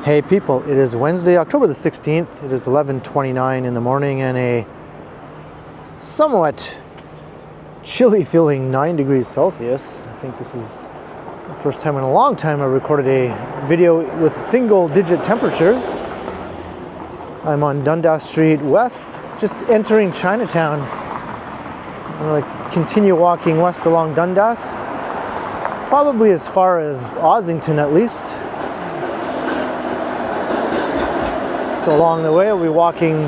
Hey people, it is Wednesday, October the 16th. It is 11:29 in the morning and a somewhat chilly feeling 9 degrees Celsius. I think this is the first time in a long time I recorded a video with single digit temperatures. I'm on Dundas Street West, just entering Chinatown. I'm going to continue walking west along Dundas, probably as far as Ossington at least. So along the way, I'll be walking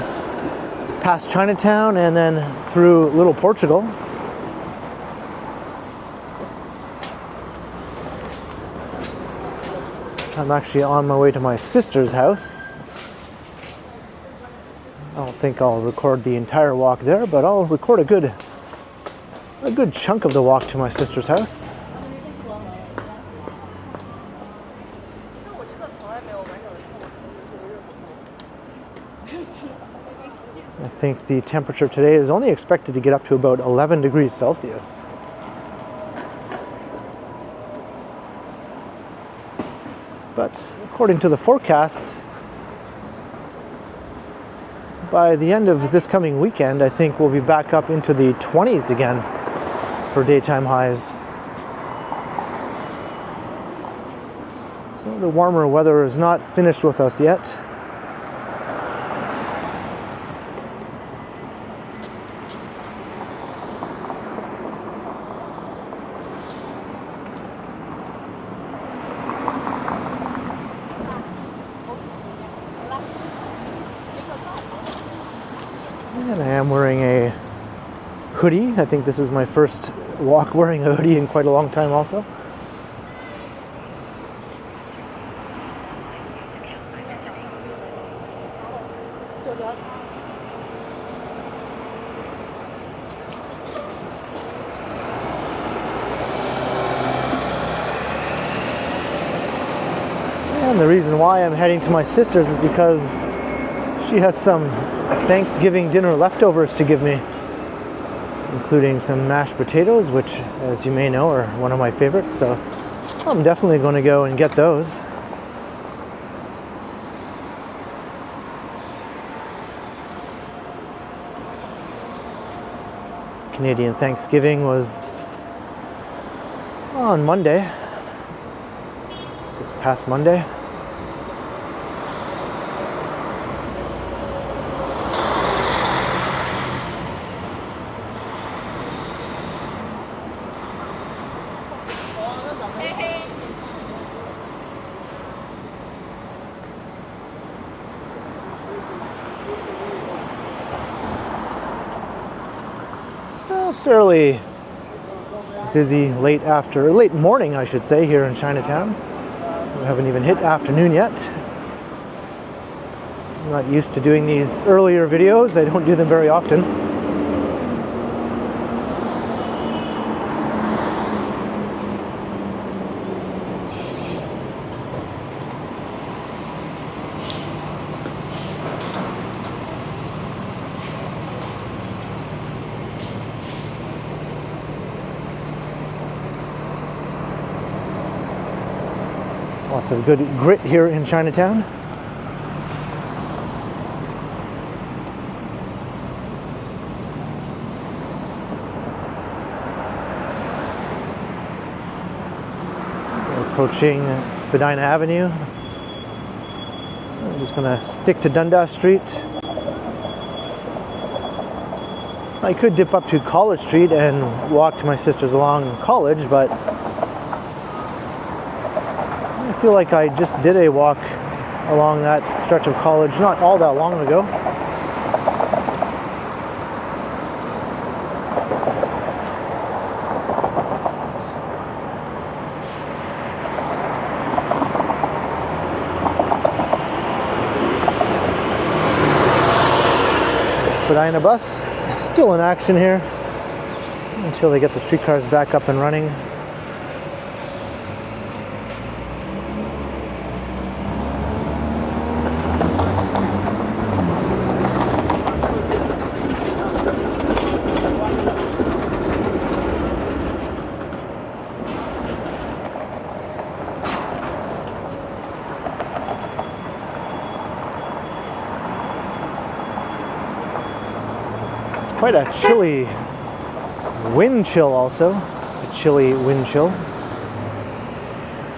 past Chinatown and then through Little Portugal. I'm actually on my way to my sister's house. I don't think I'll record the entire walk there, but I'll record a good chunk of the walk to my sister's house. I think the temperature today is only expected to get up to about 11 degrees Celsius. But according to the forecast, by the end of this coming weekend, I think we'll be back up into the 20s again for daytime highs. So the warmer weather is not finished with us yet. And I am wearing a hoodie. I think this is my first walk wearing a hoodie in quite a long time also. And the reason why I'm heading to my sister's is because she has some Thanksgiving dinner leftovers to give me, including some mashed potatoes, which, as you may know, are one of my favorites. So I'm definitely going to go and get those. Canadian Thanksgiving was on Monday, this past Monday. So fairly busy late morning, I should say, here in Chinatown. We haven't even hit afternoon yet. I'm not used to doing these earlier videos. I don't do them very often. Lots of good grit here in Chinatown. We're approaching Spadina Avenue. So I'm just going to stick to Dundas Street. I could dip up to College Street and walk to my sister's along College, but I feel like I just did a walk along that stretch of College not all that long ago. Spadina bus still in action here until they get the streetcars back up and running. quite a chilly wind chill also. A chilly wind chill.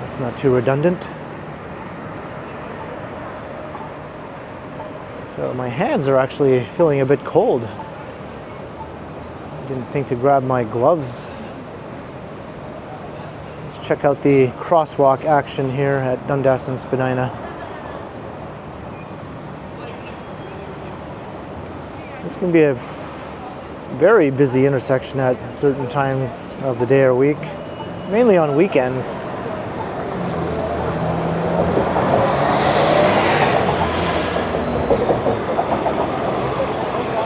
That's not too redundant. So my hands are actually feeling a bit cold. I didn't think to grab my gloves. Let's check out the crosswalk action here at Dundas and Spadina. This can be a very busy intersection at certain times of the day or week, mainly on weekends.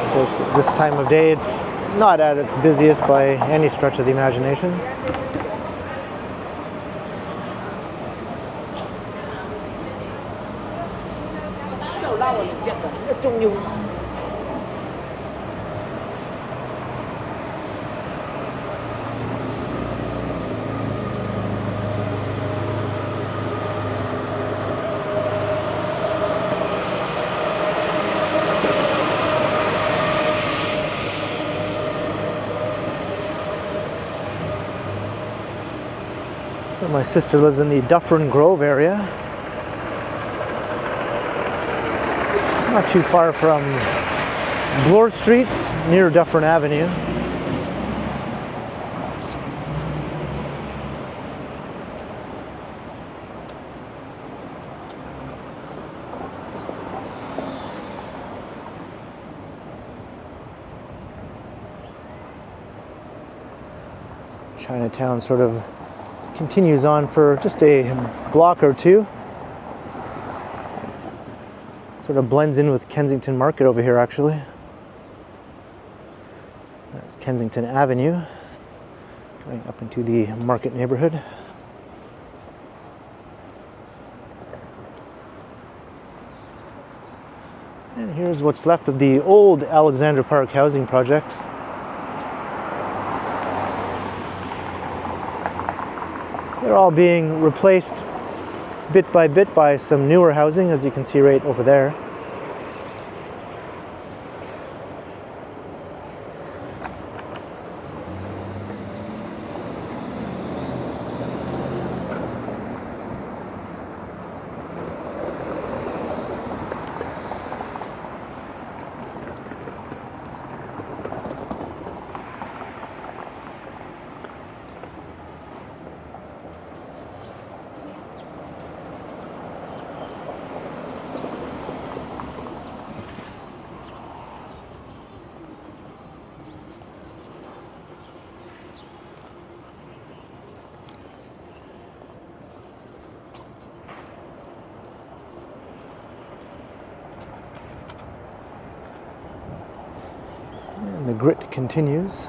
Of course, this time of day it's not at its busiest by any stretch of the imagination. So my sister lives in the Dufferin Grove area, not too far from Bloor Street, near Dufferin Avenue. Chinatown sort of continues on for just a block or two. Sort of blends in with Kensington Market over here, actually. That's Kensington Avenue, going up into the market neighborhood. And here's what's left of the old Alexandra Park housing projects. They're all being replaced bit by some newer housing, as you can see right over there. And the grit continues.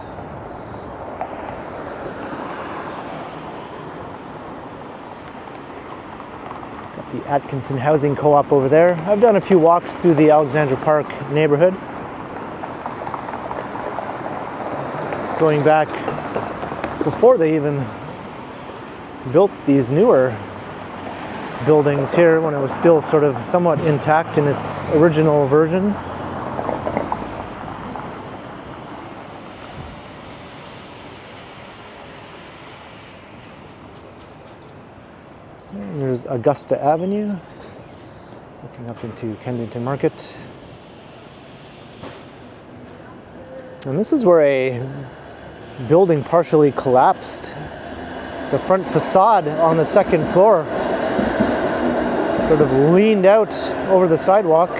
Got the Atkinson Housing Co-op over there. I've done a few walks through the Alexandra Park neighborhood. Going back before they even built these newer buildings here, when it was still sort of somewhat intact in its original version. And there's Augusta Avenue, looking up into Kensington Market. And this is where a building partially collapsed. The front facade on the second floor sort of leaned out over the sidewalk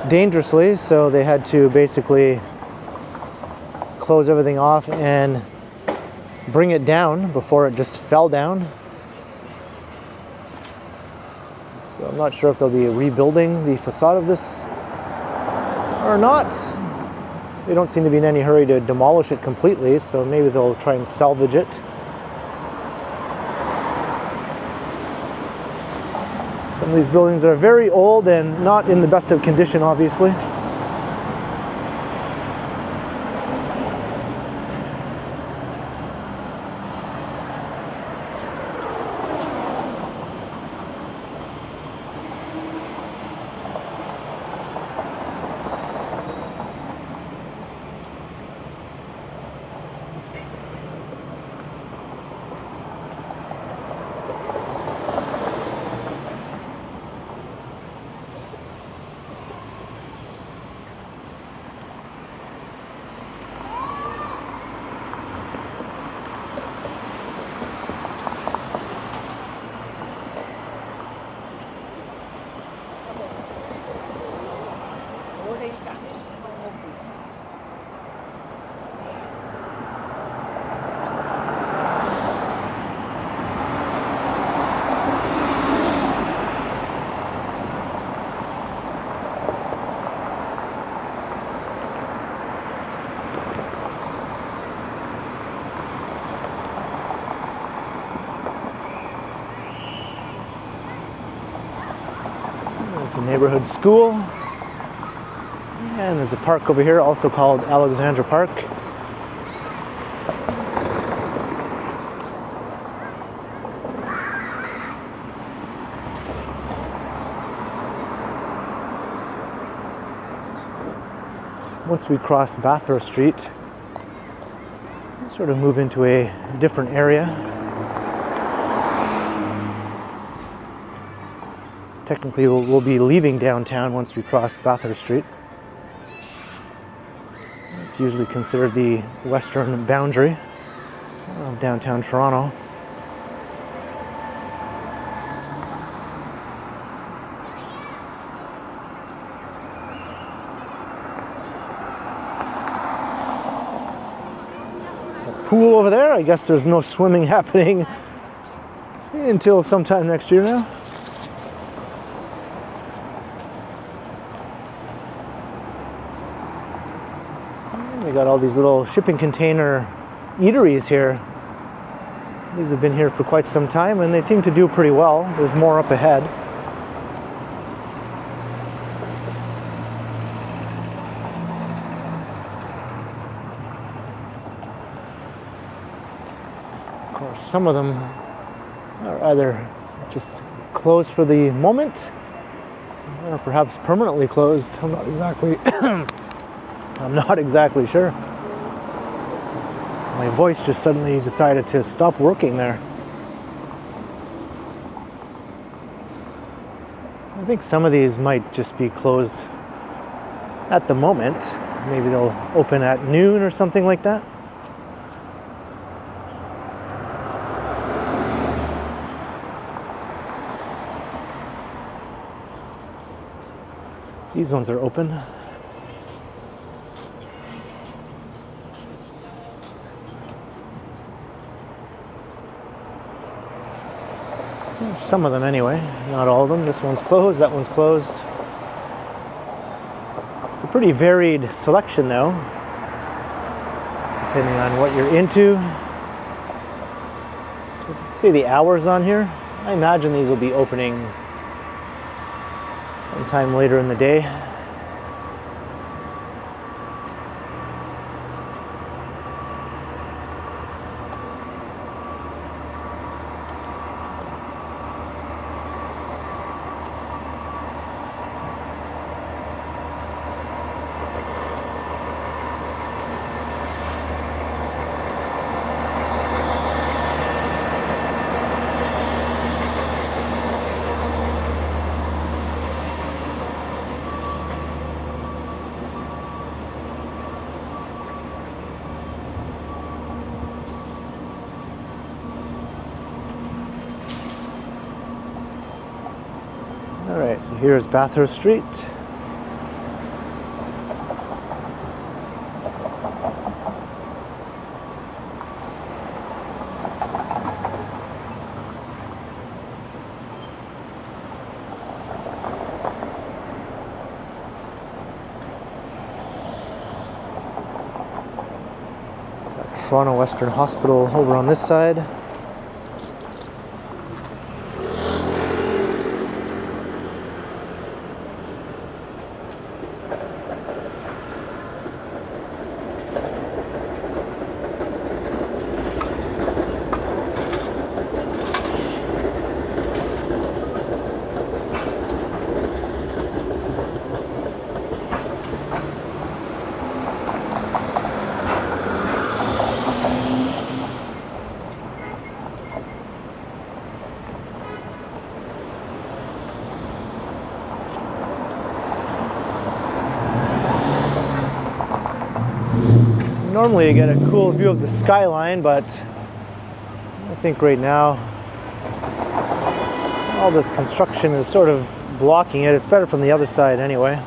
dangerously, so they had to basically close everything off and bring it down before it just fell down. So I'm not sure if they'll be rebuilding the facade of this or not. They don't seem to be in any hurry to demolish it completely, so maybe they'll try and salvage it. Some of these buildings are very old and not in the best of condition, obviously. the neighborhood school. And there's a park over here, also called Alexandra Park. Once we cross Bathurst Street, we sort of move into a different area. Technically, we'll be leaving downtown once we cross Bathurst Street. It's usually considered the western boundary of downtown Toronto. Pool over there. I guess there's no swimming happening until sometime next year now. And we got all these little shipping container eateries here. These have been here for quite some time and they seem to do pretty well. There's more up ahead. Some of them are either just closed for the moment or perhaps permanently closed. I'm not exactly sure. My voice just suddenly decided to stop working there. I think some of these might just be closed at the moment. Maybe they'll open at noon or something like that. These ones are open. Some of them anyway, not all of them. This one's closed, that one's closed. It's a pretty varied selection though, depending on what you're into. Does it say the hours on here? I imagine these will be opening sometime later in the day. Alright, so here's Bathurst Street. Got Toronto Western Hospital over on this side. Normally you get a cool view of the skyline, but I think right now all this construction is sort of blocking it. It's better from the other side anyway.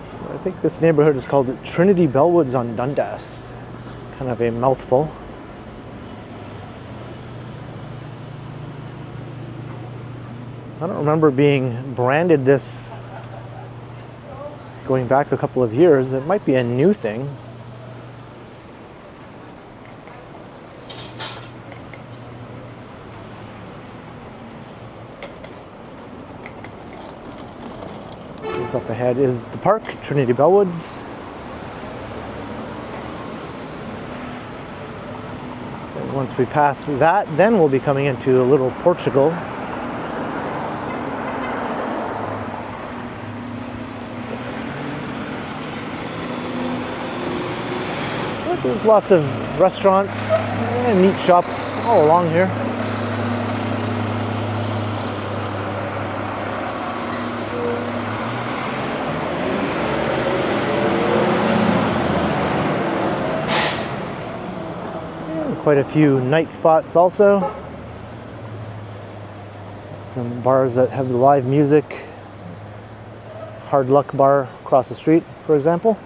So I think this neighborhood is called Trinity Bellwoods on Dundas. Kind of a mouthful. I don't remember being branded this going back a couple of years. It might be a new thing. What's up ahead is the park, Trinity Bellwoods. And once we pass that, then we'll be coming into a little Portugal. But there's lots of restaurants and neat shops all along here. Quite a few night spots also. Some bars that have live music. Hard Luck Bar across the street, for example.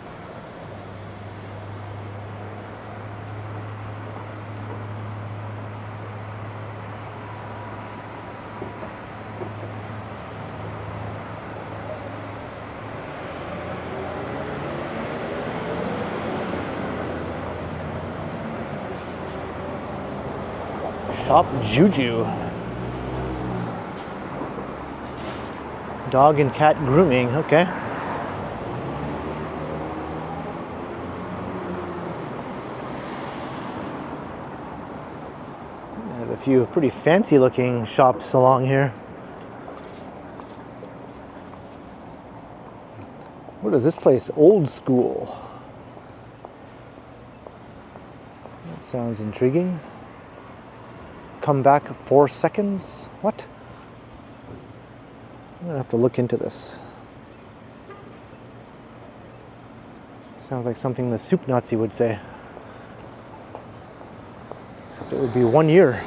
Shop Juju. Dog and cat grooming, okay. I have a few pretty fancy looking shops along here. What is this place? Old School. That sounds intriguing. Come back 4 seconds? What? I'm gonna have to look into this. Sounds like something the Soup Nazi would say. Except it would be 1 year.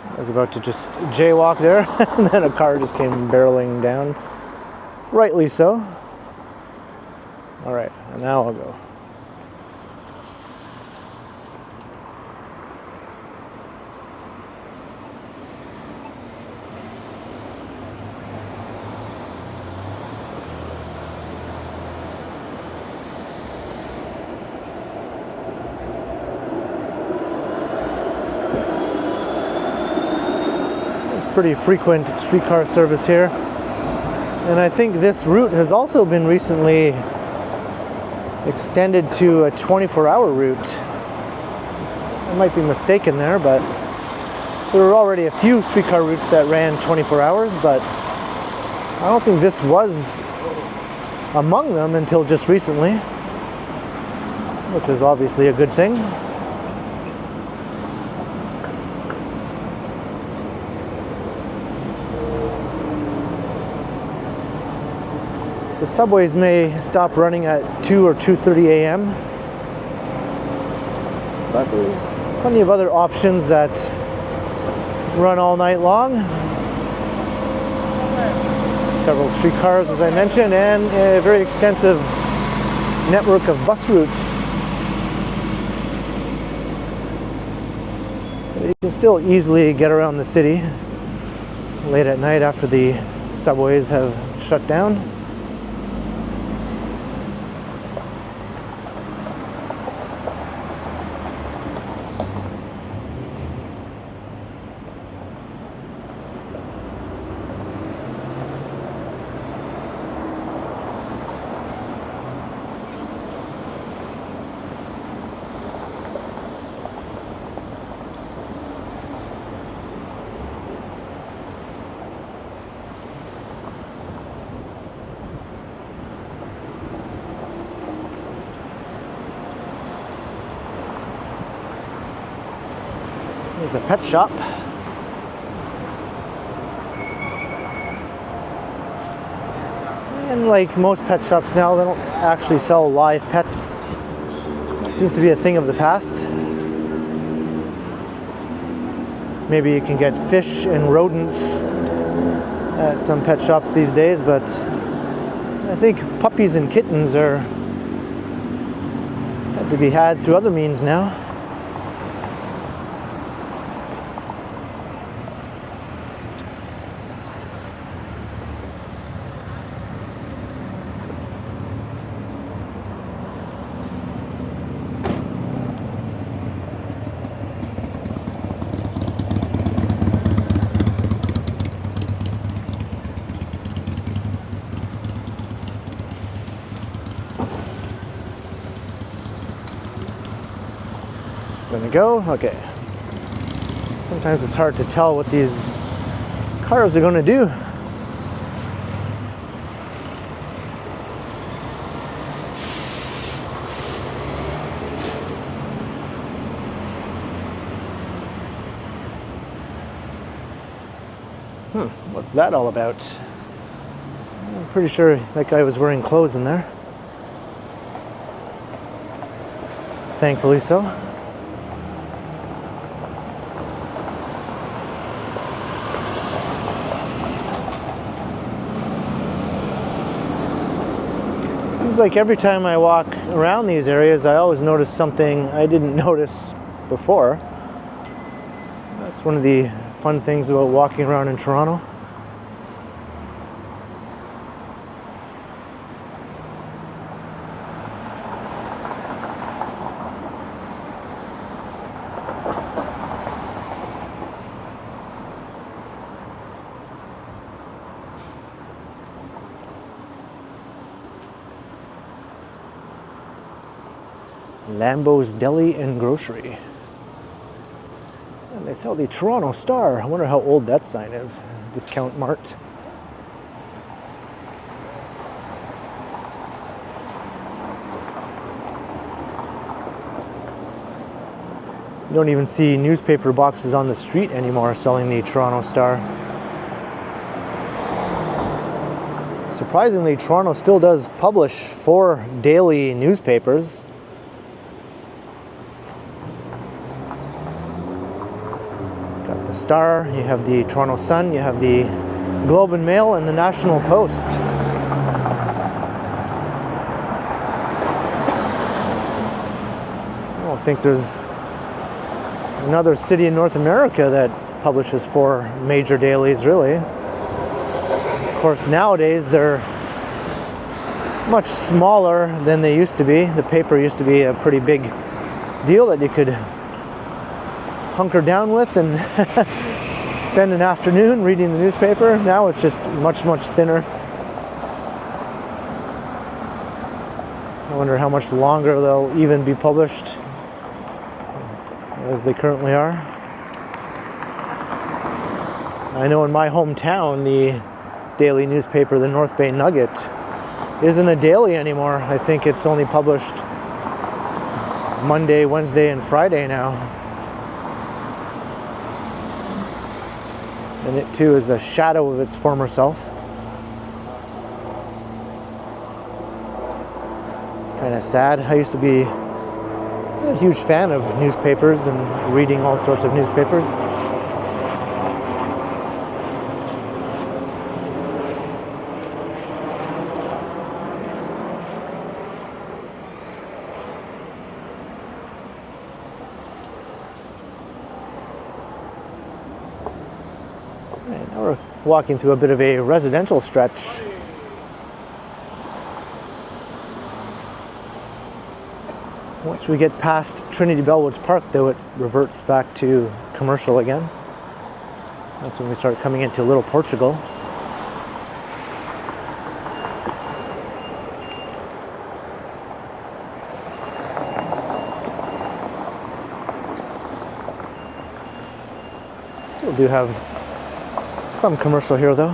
I was about to just jaywalk there, and then a car just came barreling down. Rightly so. All right, and now I'll go. There's pretty frequent streetcar service here. And I think this route has also been recently extended to a 24-hour route. I might be mistaken there, but there were already a few streetcar routes that ran 24 hours, but I don't think this was among them until just recently, which is obviously a good thing. The subways may stop running at 2 or 2:30 a.m. But there's plenty of other options that run all night long. Several streetcars, as I mentioned, and a very extensive network of bus routes. So you can still easily get around the city late at night after the subways have shut down. There's a pet shop. And like most pet shops now, they don't actually sell live pets. It seems to be a thing of the past. Maybe you can get fish and rodents at some pet shops these days, but I think puppies and kittens are to be had through other means now. Gonna go? Okay. Sometimes it's hard to tell what these cars are gonna do. What's that all about? I'm pretty sure that guy was wearing clothes in there. Thankfully so. Seems like every time I walk around these areas, I always notice something I didn't notice before. That's one of the fun things about walking around in Toronto. Lambo's Deli and Grocery. And they sell the Toronto Star. I wonder how old that sign is. Discount Mart. You don't even see newspaper boxes on the street anymore selling the Toronto Star. Surprisingly, Toronto still does publish 4 daily newspapers. Star, you have the Toronto Sun, you have the Globe and Mail, and the National Post. I don't think there's another city in North America that publishes 4 major dailies, really. Of course, nowadays they're much smaller than they used to be. The paper used to be a pretty big deal that you could hunker down with and spend an afternoon reading the newspaper. Now it's just much, much thinner. I wonder how much longer they'll even be published as they currently are. I know in my hometown, the daily newspaper, the North Bay Nugget, isn't a daily anymore. I think it's only published Monday, Wednesday, and Friday now. And it too is a shadow of its former self. It's kind of sad. I used to be a huge fan of newspapers and reading all sorts of newspapers. Now we're walking through a bit of a residential stretch. Once we get past Trinity Bellwoods Park, though, it reverts back to commercial again. That's when we start coming into Little Portugal. Still do have some commercial here, though.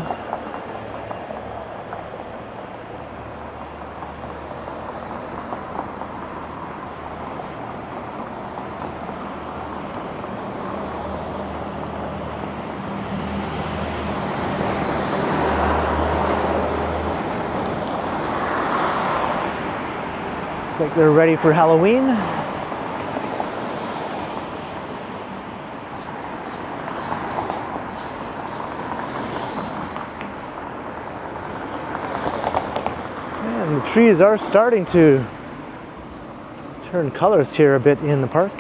Looks like they're ready for Halloween. And the trees are starting to Turn colors here a bit in the park.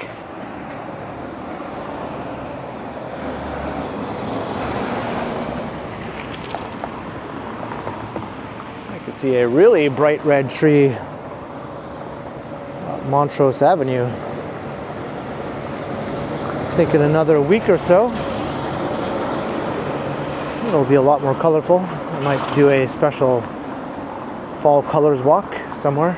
I can see a really bright red tree at Montrose Avenue. I think in another week or so, it'll be a lot more colorful. I might do a special fall colors walk somewhere.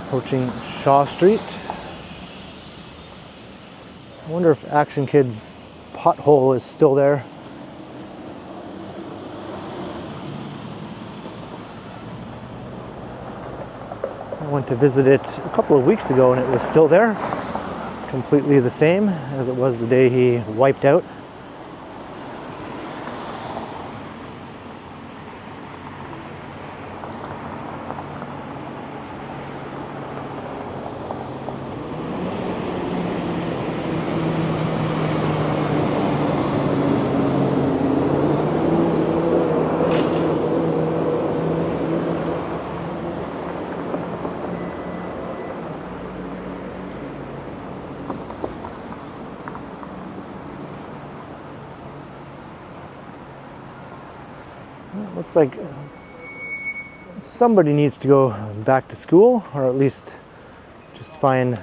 Approaching Shaw Street. I wonder if Action Kids pothole is still there. I went to visit it a couple of weeks ago and it was still there. Completely the same as it was the day he wiped out. Looks like somebody needs to go back to school, or at least just find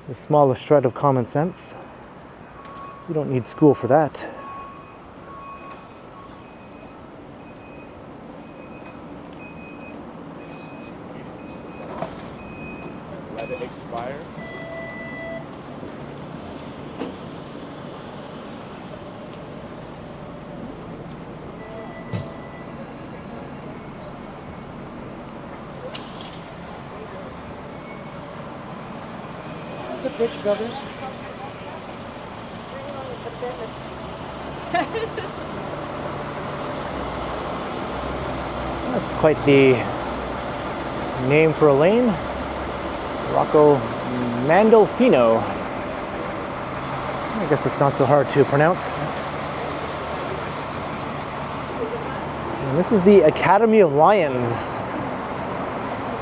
the smallest shred of common sense. You don't need school for that. Let it expire. The Bridge Brothers. That's quite the name for a lane. Rocco Mandolfino. I guess it's not so hard to pronounce. And this is the Academy of Lions.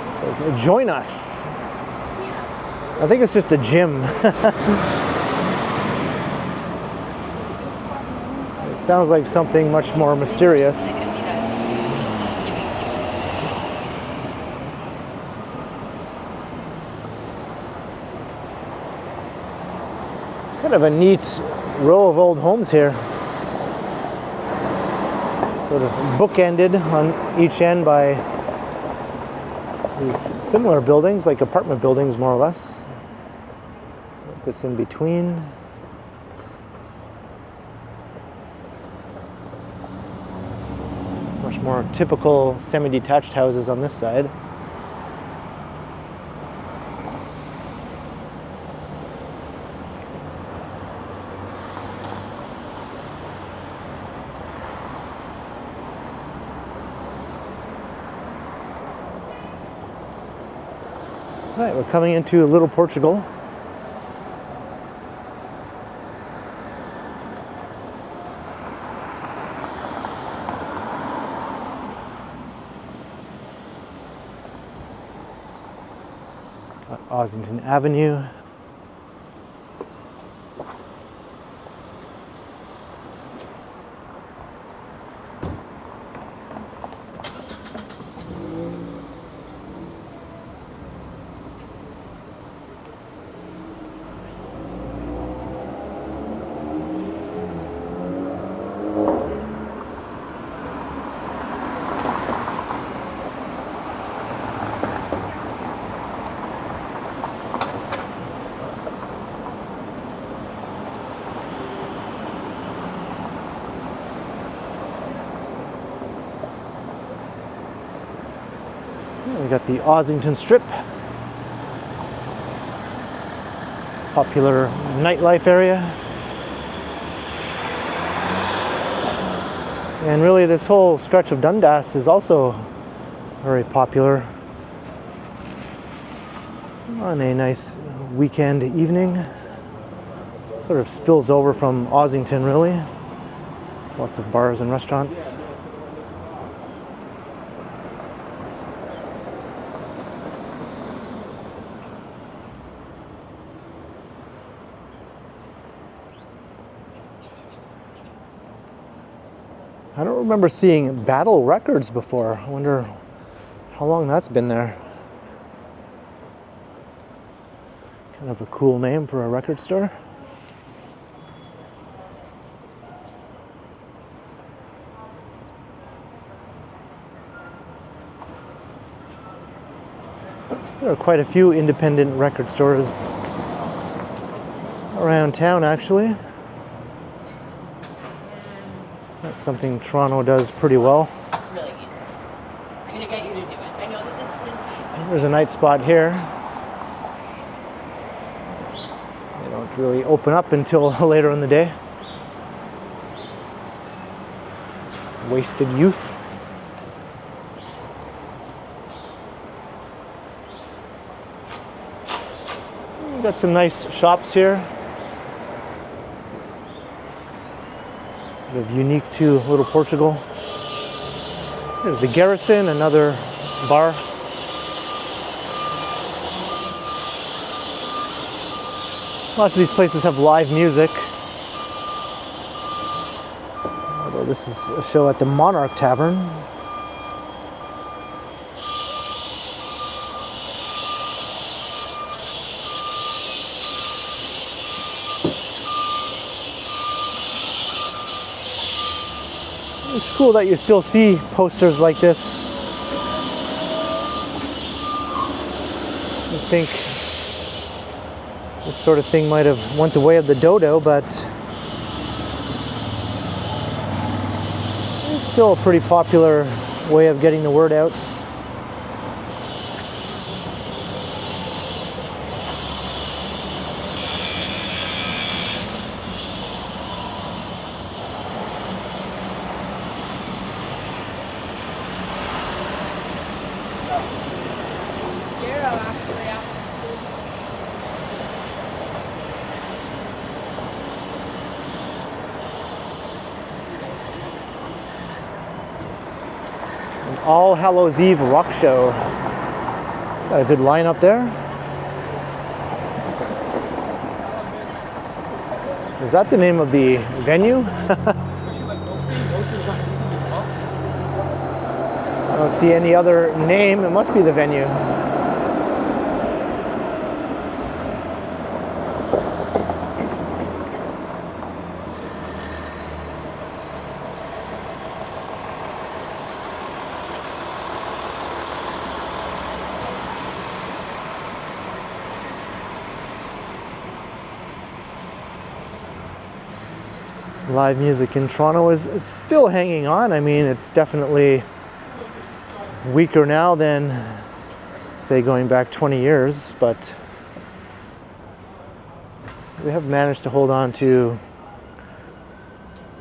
It says, join us. I think it's just a gym. It sounds like something much more mysterious. Kind of a neat row of old homes here. Sort of bookended on each end by these similar buildings, like apartment buildings more or less. This in between. Much more typical semi-detached houses on this side. All right, we're coming into Little Portugal. Got Ossington Avenue. We got the Ossington Strip, popular nightlife area. And really this whole stretch of Dundas is also very popular on a nice weekend evening. Sort of spills over from Ossington really. Lots of bars and restaurants. I don't remember seeing Battle Records before. I wonder how long that's been there. Kind of a cool name for a record store. There are quite a few independent record stores around town, actually. That's something Toronto does pretty well. It's really easy. I'm gonna get you to do it. I know that this is insane, but There's a night spot here. They don't really open up until later in the day. Wasted youth. We've got some nice shops here. Sort of unique to Little Portugal. There's the Garrison, another bar. Lots of these places have live music. Although this is a show at the Monarch Tavern. It's cool that you still see posters like this. I think this sort of thing might have went the way of the dodo, but it's still a pretty popular way of getting the word out. All Hallows Eve rock show. Got a good lineup there. Is that the name of the venue? I don't see any other name. It must be the venue. Live music in Toronto is still hanging on. I mean, it's definitely weaker now than, say, going back 20 years, but we have managed to hold on to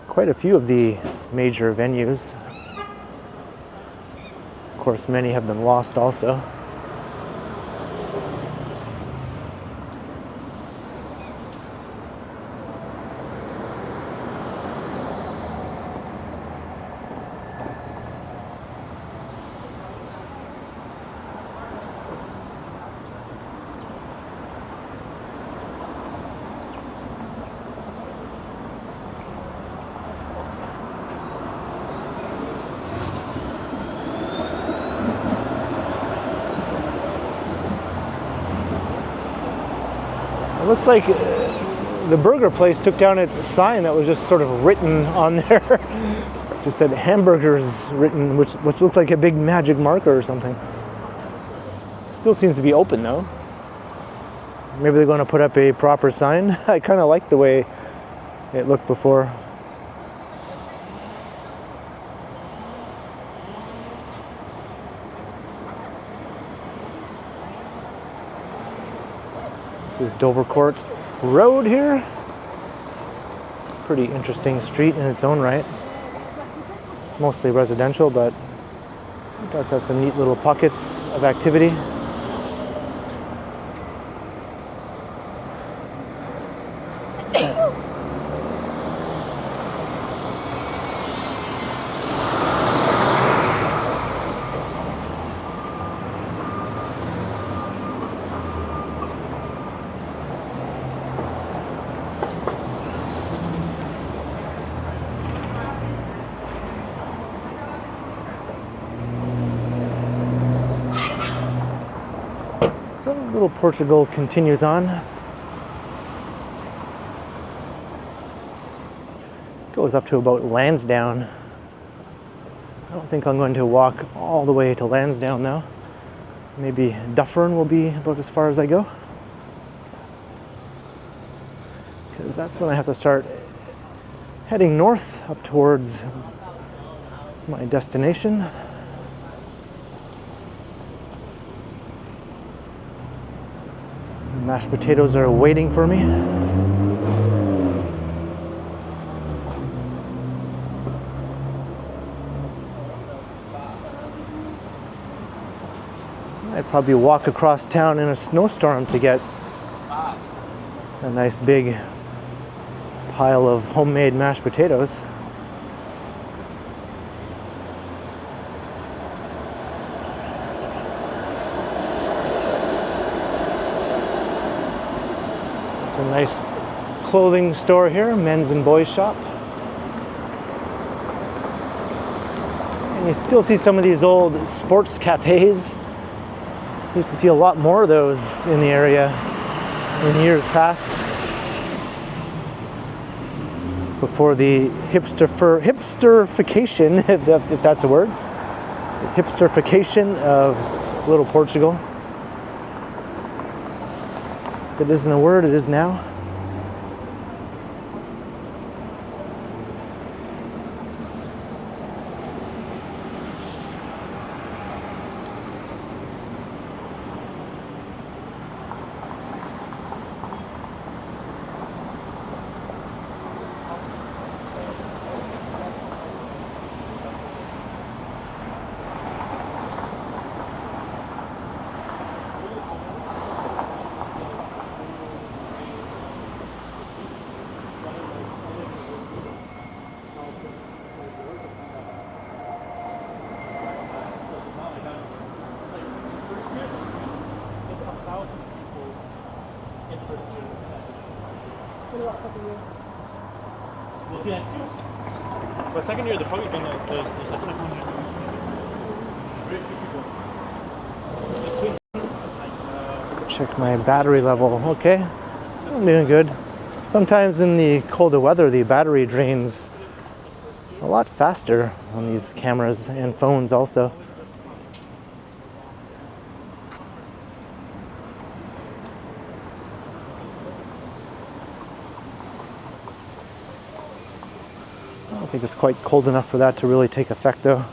quite a few of the major venues. Of course, many have been lost also. It looks like the burger place took down its sign that was just sort of written on there. Just said hamburgers written, which looks like a big magic marker or something. Still seems to be open though. Maybe they're going to put up a proper sign. I kind of like the way it looked before. This is Dovercourt Road here. Pretty interesting street in its own right. Mostly residential, but it does have some neat little pockets of activity. So little Portugal continues on. Goes up to about Lansdowne. I don't think I'm going to walk all the way to Lansdowne though. Maybe Dufferin will be about as far as I go. Because that's when I have to start heading north up towards my destination. The mashed potatoes are waiting for me. I'd probably walk across town in a snowstorm to get a nice big pile of homemade mashed potatoes. It's a nice clothing store here, men's and boys shop. And you still see some of these old sports cafes. Used to see a lot more of those in the area in years past, before the hipsterification, if that's a word, the hipsterification of Little Portugal. If it isn't a word, it is now. But second year, they're probably gonna. There's like 500. Check my battery level. Okay, I'm doing good. Sometimes in the colder weather, the battery drains a lot faster on these cameras and phones also. I don't think it's quite cold enough for that to really take effect though.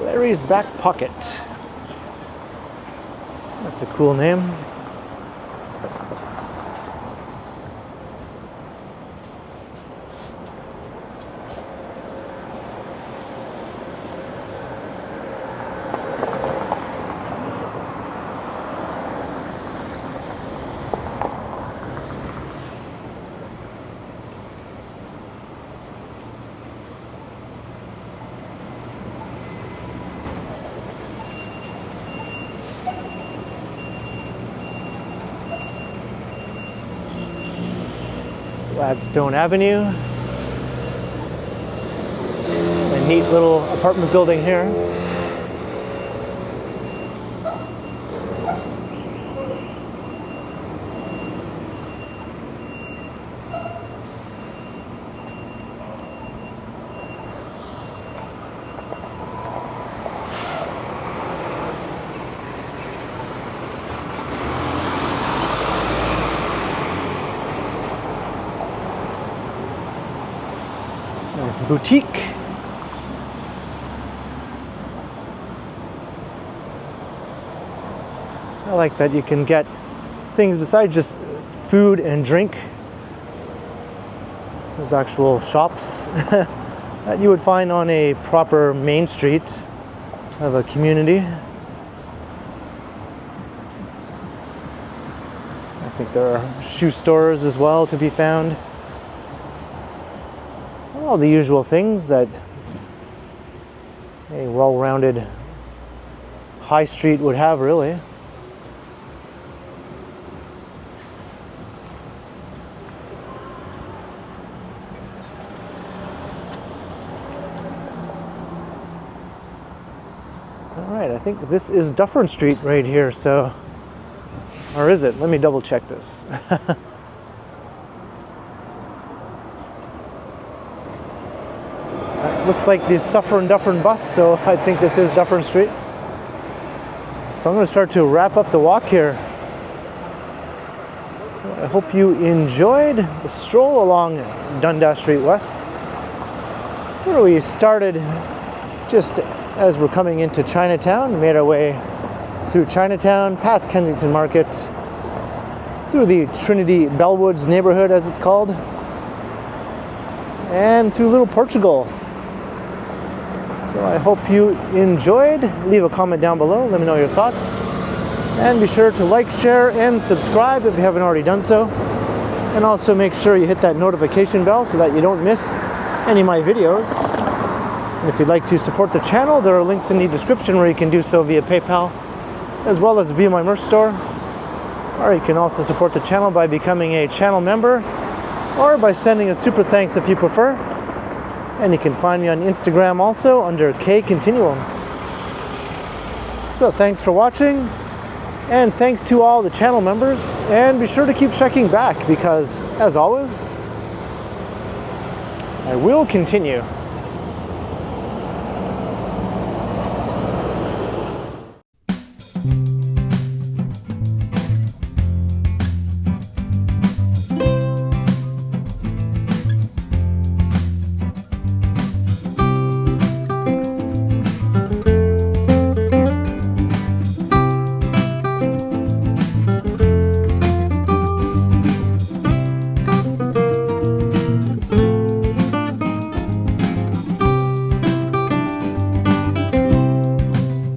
Larry's Back Pocket. That's a cool name. Gladstone Avenue. A neat little apartment building here. There's a boutique. I like that you can get things besides just food and drink. There's actual shops that you would find on a proper main street of a community. I think there are shoe stores as well to be found. All the usual things that a well-rounded high street would have, really. All right, I think this is Dufferin Street right here, so, or is it? Let me double check this. Looks like the Dufferin bus, so I think this is Dufferin Street. So I'm going to start to wrap up the walk here. So I hope you enjoyed the stroll along Dundas Street West, where we started just as we're coming into Chinatown, made our way through Chinatown, past Kensington Market, through the Trinity Bellwoods neighborhood, as it's called, and through Little Portugal. So I hope you enjoyed. Leave a comment down below. Let me know your thoughts. And be sure to like, share, and subscribe if you haven't already done so. And also make sure you hit that notification bell so that you don't miss any of my videos. And if you'd like to support the channel, there are links in the description where you can do so via PayPal, as well as via my merch store. Or you can also support the channel by becoming a channel member, or by sending a super thanks if you prefer. And you can find me on Instagram also under KContinuum. So thanks for watching, and thanks to all the channel members, and be sure to keep checking back because, as always, I will continue.